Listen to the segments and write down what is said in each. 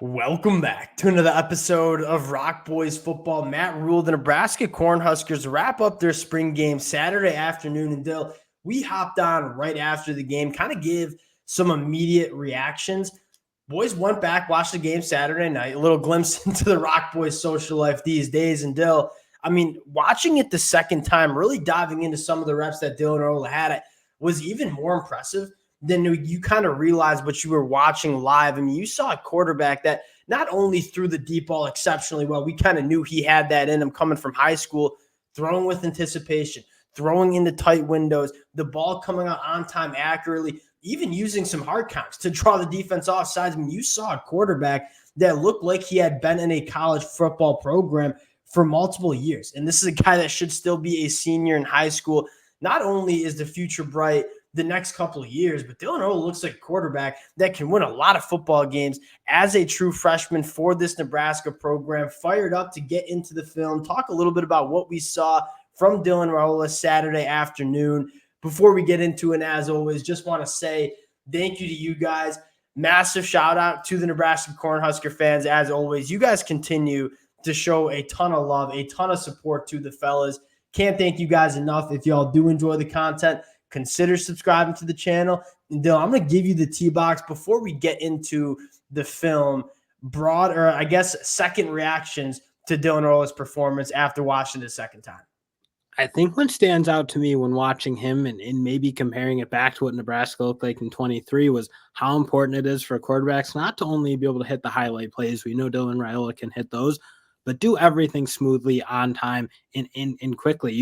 Welcome back to another episode of Rock Boys Football. Matt Rhule, the Nebraska Cornhuskers wrap up their spring game Saturday afternoon. And Dill, we hopped on right after the game, kind of give some immediate reactions. Boys went back, watched the game Saturday night, a little glimpse into the Rock Boys social life these days. And Dill, watching it the second time, really diving into some of the reps that Dylan Raiola had, was even more impressive. Then you kind of realized what you were watching live. You saw a quarterback that not only threw the deep ball exceptionally well, we kind of knew he had that in him coming from high school, throwing with anticipation, throwing into tight windows, the ball coming out on time accurately, even using some hard counts to draw the defense off sides. You saw a quarterback that looked like he had been in a college football program for multiple years. And this is a guy that should still be a senior in high school. Not only is the future bright the next couple of years, but Dylan Raiola looks like a quarterback that can win a lot of football games as a true freshman for this Nebraska program. Fired up to get into the film, talk a little bit about what we saw from Dylan Raiola Saturday afternoon. Before we get into it, as always, just want to say thank you to you guys. Massive shout out to the Nebraska Cornhusker fans. As always, you guys continue to show a ton of love, a ton of support to the fellas. Can't thank you guys enough. If y'all do enjoy the content, consider subscribing to the channel. And Dylan, I'm going to give you the tee box before we get into the film. Second reactions to Dylan Raiola's performance after watching it a second time. I think what stands out to me when watching him and maybe comparing it back to what Nebraska looked like in 23 was how important it is for quarterbacks not to only be able to hit the highlight plays. We know Dylan Raiola can hit those, but do everything smoothly, on time, and quickly.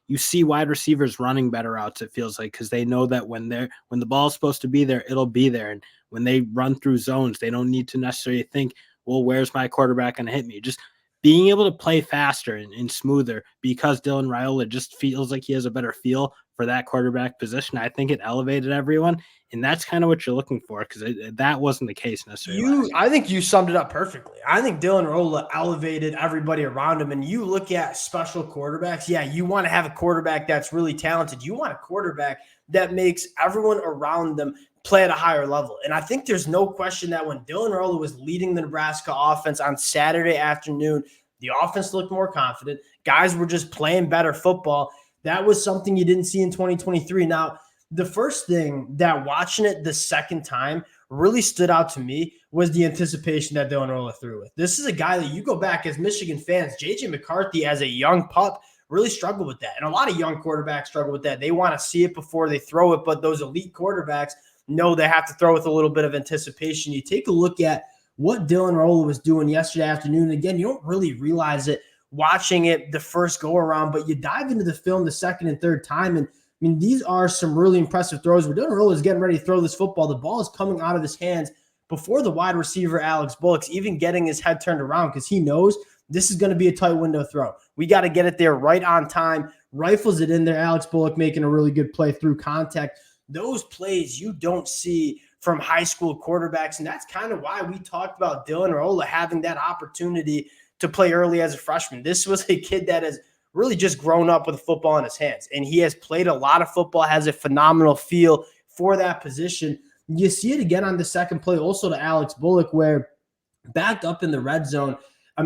You see wide receivers running better routes, it feels like, because they know that when the ball's supposed to be there, it'll be there. And when they run through zones, they don't need to necessarily think, well, where's my quarterback going to hit me? Just being able to play faster and smoother, because Dylan Raiola just feels like he has a better feel for that quarterback position. I think it elevated everyone, and that's kind of what you're looking for, because that wasn't the case necessarily. I think you summed it up perfectly. I think Dylan Raiola elevated everybody around him. And you look at special quarterbacks, you want to have a quarterback that's really talented. You want a quarterback that makes everyone around them play at a higher level. And I think there's no question that when Dylan Raiola was leading the Nebraska offense on Saturday afternoon, the offense looked more confident. Guys were just playing better football. That was something you didn't see in 2023. Now, the first thing that watching it the second time really stood out to me was the anticipation that Dylan Raiola threw with. This is a guy that you go back as Michigan fans, J.J. McCarthy as a young pup really struggled with that. And a lot of young quarterbacks struggle with that. They want to see it before they throw it, but those elite quarterbacks know they have to throw with a little bit of anticipation. You take a look at what Dylan Raiola was doing yesterday afternoon. Again, you don't really realize it watching it the first go around, but you dive into the film the second and third time. And these are some really impressive throws where Dylan Raiola is getting ready to throw this football. The ball is coming out of his hands before the wide receiver, Alex Bullock's even getting his head turned around, because he knows this is going to be a tight window throw. We got to get it there right on time. Rifles it in there. Alex Bullock making a really good play through contact. Those plays you don't see from high school quarterbacks, and that's kind of why we talked about Dylan Raiola having that opportunity to play early as a freshman. This was a kid that has really just grown up with football in his hands, and he has played a lot of football, has a phenomenal feel for that position. You see it again on the second play also to Alex Bullock, where backed up in the red zone,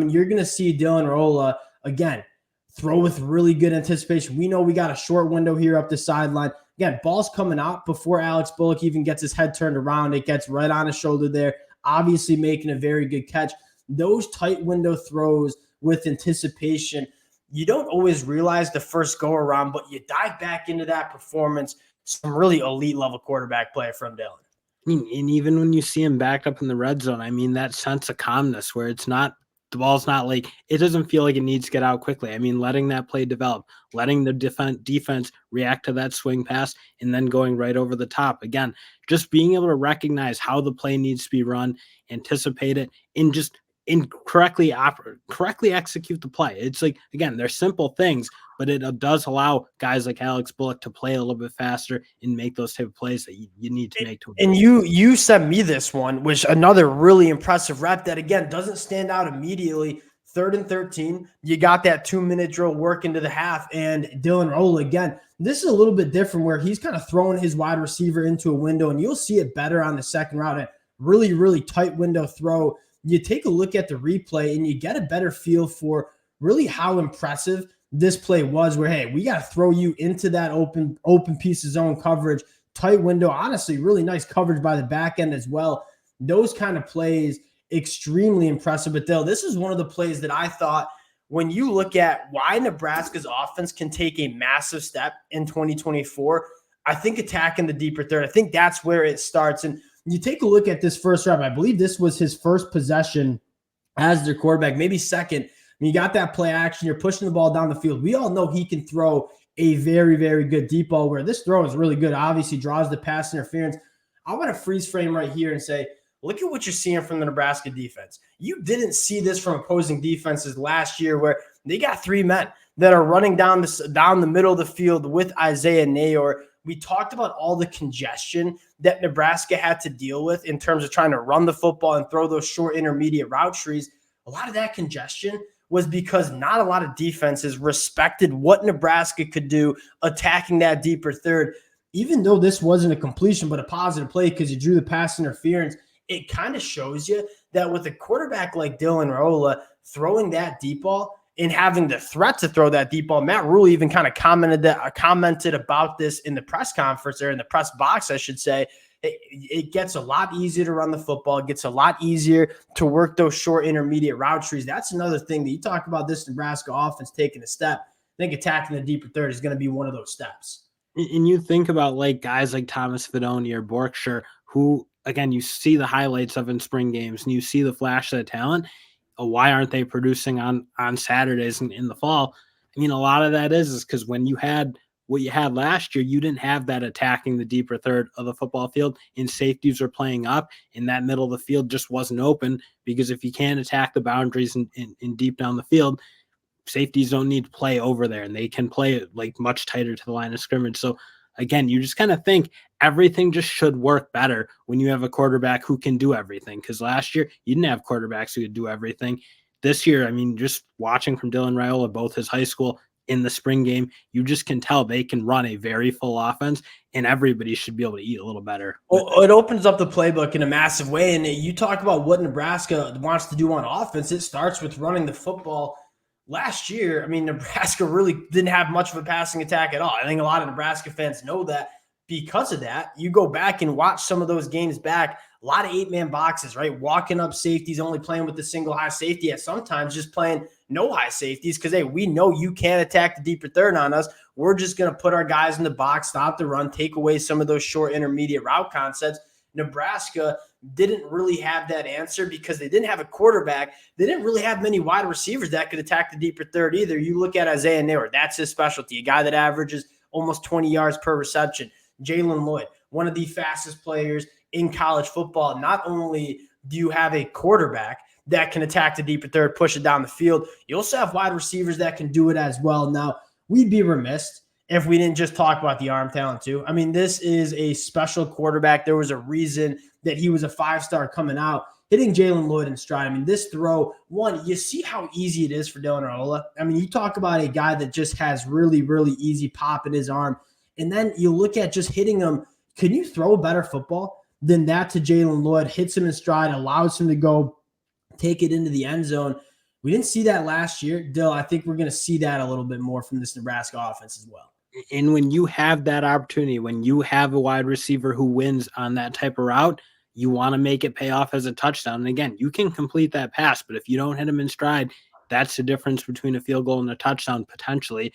you're going to see Dylan Raiola, again, throw with really good anticipation. We know we got a short window here up the sideline. Again, ball's coming out before Alex Bullock even gets his head turned around. It gets right on his shoulder there, obviously making a very good catch. Those tight window throws with anticipation, you don't always realize the first go around, but you dive back into that performance, some really elite level quarterback play from Dylan. And even when you see him backed up in the red zone, that sense of calmness where the ball's not like, it doesn't feel like it needs to get out quickly. Letting that play develop, letting the defense react to that swing pass, and then going right over the top. Again, just being able to recognize how the play needs to be run, anticipate it, and correctly execute the play. It's like, again, they're simple things, but it does allow guys like Alex Bullock to play a little bit faster and make those type of plays that you need to make. And you sent me this one, which another really impressive rep that, again, doesn't stand out immediately. 3rd and 13, you got that 2-minute drill work into the half, and Dylan Raiola, again, this is a little bit different where he's kind of throwing his wide receiver into a window, and you'll see it better on the second route. A really, really tight window throw. you take a look at the replay and you get a better feel for really how impressive this play was, where, hey, we got to throw you into that open piece of zone coverage, tight window. Honestly, really nice coverage by the back end as well. Those kind of plays, extremely impressive. But Dale, this is one of the plays that I thought, when you look at why Nebraska's offense can take a massive step in 2024, I think attacking the deeper third, I think that's where it starts. And you take a look at this first drive. I believe this was his first possession as their quarterback, maybe second. You got that play action. You're pushing the ball down the field. We all know he can throw a very, very good deep ball, where this throw is really good. Obviously draws the pass interference. I want to freeze frame right here and say, look at what you're seeing from the Nebraska defense. You didn't see this from opposing defenses last year, where they got three men that are running down the middle of the field with Isaiah Nayor. We talked about all the congestion that Nebraska had to deal with in terms of trying to run the football and throw those short intermediate route trees. A lot of that congestion was because not a lot of defenses respected what Nebraska could do attacking that deeper third. Even though this wasn't a completion but a positive play because you drew the pass interference, it kind of shows you that with a quarterback like Dylan Raiola throwing that deep ball and having the threat to throw that deep ball, Matt Rhule even kind of commented about this in the press conference, or in the press box, I should say. It gets a lot easier to run the football. It gets a lot easier to work those short intermediate route trees. That's another thing that you talk about this Nebraska offense taking a step. I think attacking the deeper third is going to be one of those steps. And you think about like guys like Thomas Fidone or Borkshire, who, again, you see the highlights of in spring games and you see the flash of the talent. Why aren't they producing on Saturdays in the fall? I mean, a lot of that is because when you had what you had last year, you didn't have that attacking the deeper third of the football field, and safeties were playing up, and that middle of the field just wasn't open, because if you can't attack the boundaries in deep down the field, safeties don't need to play over there, and they can play it like much tighter to the line of scrimmage. So again, you just kind of think everything just should work better when you have a quarterback who can do everything. Because last year you didn't have quarterbacks who could do everything. This year, I mean, just watching from Dylan Raiola, both his high school in the spring game, you just can tell they can run a very full offense, and everybody should be able to eat a little better. Well, it opens up the playbook in a massive way. And you talk about what Nebraska wants to do on offense. It starts with running the football. Last year, I mean, Nebraska really didn't have much of a passing attack at all. I think a lot of Nebraska fans know that. Because of that, you go back and watch some of those games back, a lot of 8-man boxes, right? Walking up safeties, only playing with the single high safety, and sometimes just playing no high safeties because, hey, we know you can't attack the deeper third on us. We're just going to put our guys in the box, stop the run, take away some of those short intermediate route concepts. Nebraska didn't really have that answer because they didn't have a quarterback. They didn't really have many wide receivers that could attack the deeper third either. You look at Isaiah Nayor, that's his specialty, a guy that averages almost 20 yards per reception. Jalen Lloyd, one of the fastest players in college football. Not only do you have a quarterback that can attack the deeper third, push it down the field, you also have wide receivers that can do it as well. Now, we'd be remiss if we didn't just talk about the arm talent too. I mean, this is a special quarterback. There was a reason that he was a 5-star coming out, hitting Jalen Lloyd in stride. I mean, this throw, one, you see how easy it is for Dylan Raiola. I mean, you talk about a guy that just has really, really easy pop in his arm. And then you look at just hitting him. Can you throw a better football than that to Jalen Lloyd? Hits him in stride, allows him to go take it into the end zone. We didn't see that last year. Dill, I think we're going to see that a little bit more from this Nebraska offense as well. And when you have that opportunity, when you have a wide receiver who wins on that type of route, you want to make it pay off as a touchdown. And again, you can complete that pass, but if you don't hit him in stride, that's the difference between a field goal and a touchdown potentially.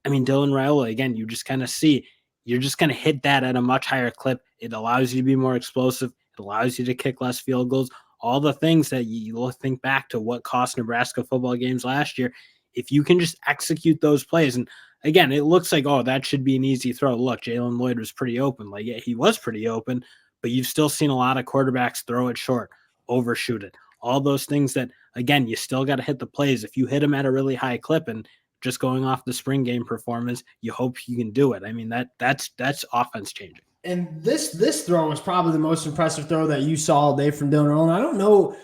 I mean, Dylan Raiola, again, you just kind of see, you're just going to hit that at a much higher clip. It allows you to be more explosive. It allows you to kick less field goals. All the things that you think back to what cost Nebraska football games last year. If you can just execute those plays, and again, it looks like, oh, that should be an easy throw. Look, Jalen Lloyd was pretty open. Like, yeah, he was pretty open, but you've still seen a lot of quarterbacks throw it short, overshoot it. All those things that, again, you still got to hit the plays. If you hit them at a really high clip, and just going off the spring game performance, you hope you can do it. I mean, that's offense changing. And this throw was probably the most impressive throw that you saw all day from Dylan Raiola. I don't know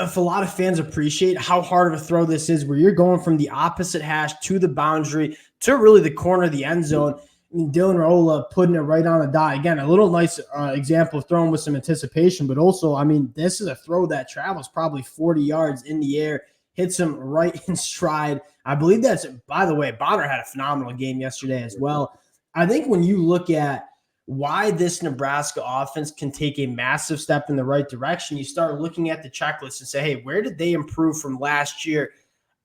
if a lot of fans appreciate how hard of a throw this is, where you're going from the opposite hash to the boundary to really the corner of the end zone. I mean, Dylan Raiola putting it right on the dot. Again, a little nice example of throwing with some anticipation, but also, I mean, this is a throw that travels probably 40 yards in the air, hits him right in stride. I believe that's, by the way, Bonner had a phenomenal game yesterday as well. I think when you look at why this Nebraska offense can take a massive step in the right direction, you start looking at the checklist and say, hey, where did they improve from last year?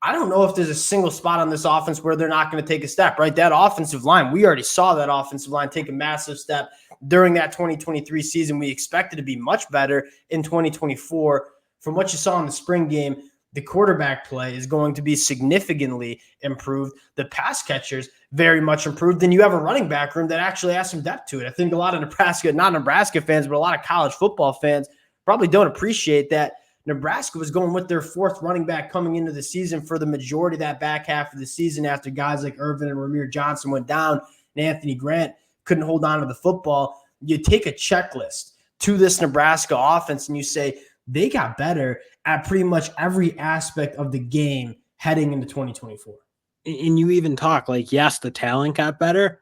I don't know if there's a single spot on this offense where they're not going to take a step, right? That offensive line, we already saw that offensive line take a massive step during that 2023 season. We expected to be much better in 2024. From what you saw in the spring game, the quarterback play is going to be significantly improved. The pass catchers very much improved. Then you have a running back room that actually has some depth to it. I think a lot of not Nebraska fans, but a lot of college football fans probably don't appreciate that Nebraska was going with their fourth running back coming into the season for the majority of that back half of the season after guys like Irvin and Ramir Johnson went down and Anthony Grant couldn't hold on to the football. You take a checklist to this Nebraska offense and you say they got better at pretty much every aspect of the game heading into 2024. And you even talk like, yes, the talent got better,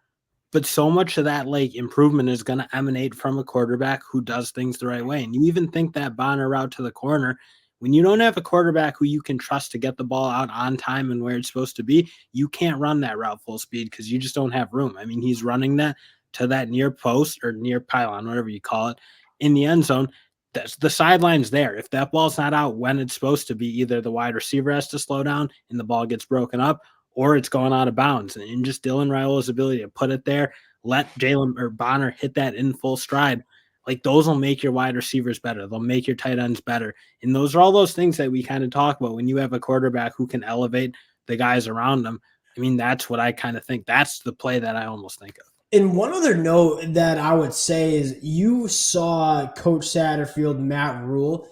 but so much of that like improvement is going to emanate from a quarterback who does things the right way. And you even think that Bonner route to the corner, when you don't have a quarterback who you can trust to get the ball out on time and where it's supposed to be, you can't run that route full speed because you just don't have room. I mean, he's running that to that near post or near pylon, whatever you call it, in the end zone. That's the sideline's there. If that ball's not out when it's supposed to be, either the wide receiver has to slow down and the ball gets broken up, or it's going out of bounds. And just Dylan Raiola's ability to put it there, let Jalen or Bonner hit that in full stride, like those will make your wide receivers better. They'll make your tight ends better. And those are all those things that we kind of talk about when you have a quarterback who can elevate the guys around them. I mean, that's what I kind of think. That's the play that I almost think of. And one other note that I would say is you saw Coach Satterfield, Matt Rhule,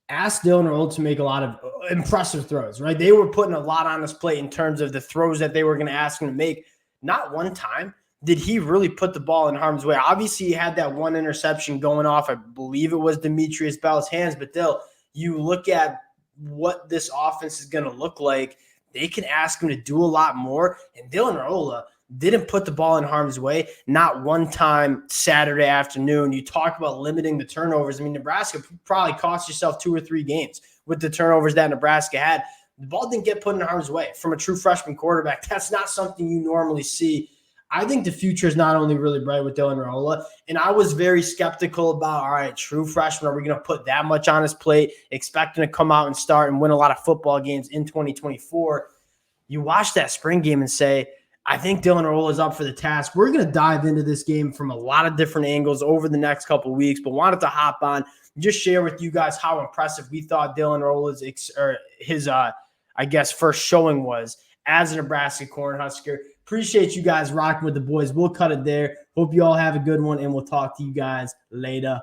asked Dylan Raiola to make a lot of impressive throws, right? They were putting a lot on his plate in terms of the throws that they were going to ask him to make. Not one time did he really put the ball in harm's way. Obviously, he had that one interception going off. I believe it was Demetrius Bell's hands, but Dill, you look at what this offense is going to look like, they can ask him to do a lot more. And Dylan Raiola didn't put the ball in harm's way, not one time Saturday afternoon. You talk about limiting the turnovers. I mean, Nebraska probably cost yourself 2 or 3 games with the turnovers that Nebraska had. The ball didn't get put in harm's way from a true freshman quarterback. That's not something you normally see. I think the future is not only really bright with Dylan Raiola, and I was very skeptical about, all right, true freshman, are we going to put that much on his plate, expecting to come out and start and win a lot of football games in 2024? You watch that spring game and say, I think Dylan Raiola is up for the task. We're going to dive into this game from a lot of different angles over the next couple of weeks, but wanted to hop on, just share with you guys how impressive we thought Dylan Raiola's first showing was as a Nebraska Cornhusker. Appreciate you guys rocking with the boys. We'll cut it there. Hope you all have a good one, and we'll talk to you guys later.